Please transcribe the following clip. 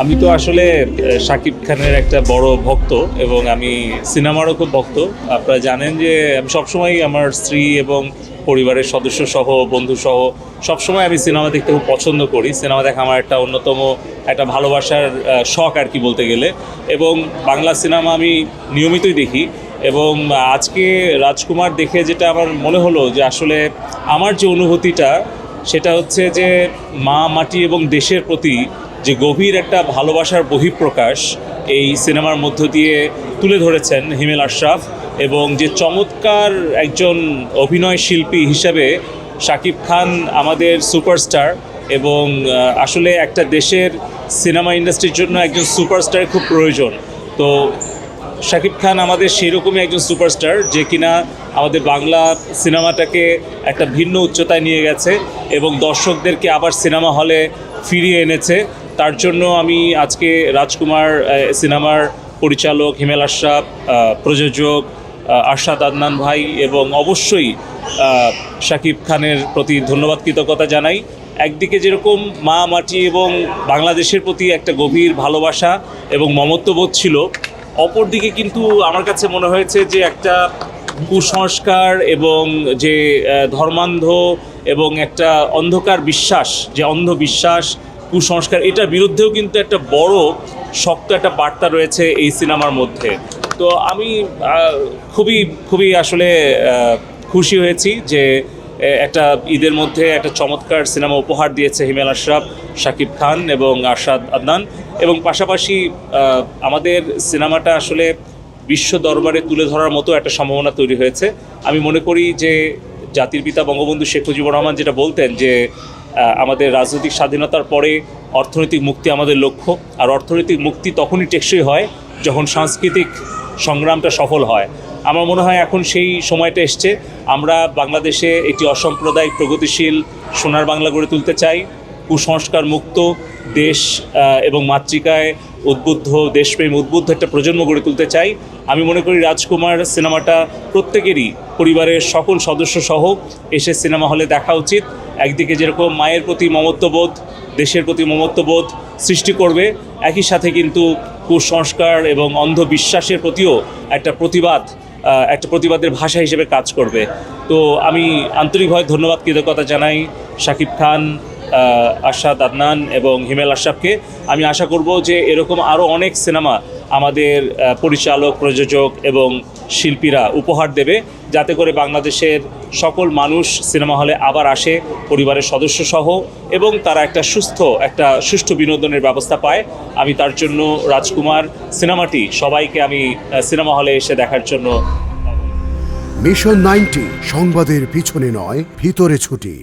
আমি তো আসলে শাকিব খানের একটা বড় ভক্ত এবং আমি সিনেমারও খুব ভক্ত। আপনারা জানেন যে আমি সবসময় আমার স্ত্রী এবং পরিবারের সদস্য সহ বন্ধু সহ সবসময় আমি সিনেমা দেখতে খুব পছন্দ করি। সিনেমা দেখা আমার একটা অন্যতম একটা ভালোবাসার শখ আর কি বলতে গেলে। এবং বাংলা সিনেমা আমি নিয়মিতই দেখি। এবং আজকে রাজকুমার দেখে যেটা আমার মনে হলো যে আসলে আমার যে অনুভূতিটা সেটা হচ্ছে যে মা মাটি এবং দেশের প্রতি যে গভীর একটা ভালোবাসার বহিঃপ্রকাশ এই সিনেমার মধ্য দিয়ে তুলে ধরেছেন হিমেল আশরাফ। এবং যে চমৎকার একজন অভিনয় শিল্পী হিসাবে শাকিব খান আমাদের সুপারস্টার। এবং আসলে একটা দেশের সিনেমা ইন্ডাস্ট্রির জন্য একজন সুপারস্টারের খুব প্রয়োজন। তো শাকিব খান আমাদের সেরকমই একজন সুপারস্টার যে কিনা আমাদের বাংলা সিনেমাটাকে একটা ভিন্ন উচ্চতায় নিয়ে গেছে এবং দর্শকদেরকে আবার সিনেমা হলে ফিরিয়ে এনেছে। তার জন্য আমি আজকে রাজকুমার সিনেমার পরিচালক হিমেল আশরাফ, প্রযোজক আরশাদ আদনান ভাই এবং অবশ্যই শাকিব খানের প্রতি ধন্যবাদ কৃতজ্ঞতা জানাই। একদিকে যেরকম মা মাটি এবং বাংলাদেশের প্রতি একটা গভীর ভালোবাসা এবং মমত্ববোধ ছিল, অপরদিকে কিন্তু আমার কাছে মনে হয়েছে যে একটা কুসংস্কার এবং যে ধর্মান্ধ এবং একটা অন্ধকার বিশ্বাস, যে অন্ধবিশ্বাস কুসংস্কার, এটার বিরুদ্ধেও কিন্তু একটা বড় শক্ত একটা বার্তা রয়েছে এই সিনেমার মধ্যে। তো আমি খুবই খুবই আসলে খুশি হয়েছি যে একটা ঈদের মধ্যে একটা চমৎকার সিনেমা উপহার দিয়েছে হিমেল আশরাফ, শাকিব খান এবং আরশাদ আদনান। এবং পাশাপাশি আমাদের সিনেমাটা আসলে বিশ্ব দরবারে তুলে ধরার মতো একটা সম্ভাবনা তৈরি হয়েছে। আমি মনে করি যে জাতির পিতা বঙ্গবন্ধু শেখ মুজিবুর রহমান যেটা বলতেন যে আমাদের রাজনৈতিক স্বাধীনতার পরে অর্থনৈতিক মুক্তি আমাদের লক্ষ্য, আর অর্থনৈতিক মুক্তি তখনই টেকসই হয় যখন সাংস্কৃতিক সংগ্রামটা সফল হয়। আমার মনে হয় এখন সেই সময়টা এসছে। আমরা বাংলাদেশে একটি অসাম্প্রদায়িক প্রগতিশীল সোনার বাংলা গড়ে তুলতে চাই, কুসংস্কার মুক্ত দেশ এবং মাতৃকায় উদ্বুদ্ধ, দেশপ্রেম উদ্বুদ্ধ একটা প্রজন্ম গড়ে তুলতে চাই। আমি মনে করি রাজকুমার সিনেমাটা প্রত্যেকেরই পরিবারের সকল সদস্য সহ এসে সিনেমা হলে দেখা উচিত। একদিকে যেরকম মায়ের প্রতি মমত্ববোধ, দেশের প্রতি মমত্ববোধ সৃষ্টি করবে, একই সাথে কিন্তু কুসংস্কার এবং অন্ধবিশ্বাসের প্রতিও একটা প্রতিবাদের ভাষা হিসেবে কাজ করবে। তো আমি আন্তরিকভাবে ধন্যবাদ কৃতজ্ঞতা জানাই শাকিব খান, আরশাদ আদনান এবং হিমেল আশরাফকে। আমি আশা করব যে এরকম আরও অনেক সিনেমা আমাদের পরিচালক, প্রযোজক এবং শিল্পীরা উপহার দেবে, যাতে করে বাংলাদেশের সকল মানুষ সিনেমা হলে আবার আসে পরিবারের সদস্য সহ এবং তারা একটা সুষ্ঠু বিনোদনের ব্যবস্থা পায়। আমি তার জন্য রাজকুমার সিনেমাটি সবাইকে আমি সিনেমা হলে এসে দেখার জন্য। মিশন 90 সংবাদের পিছনে নয়, ভিতরে ছুটি।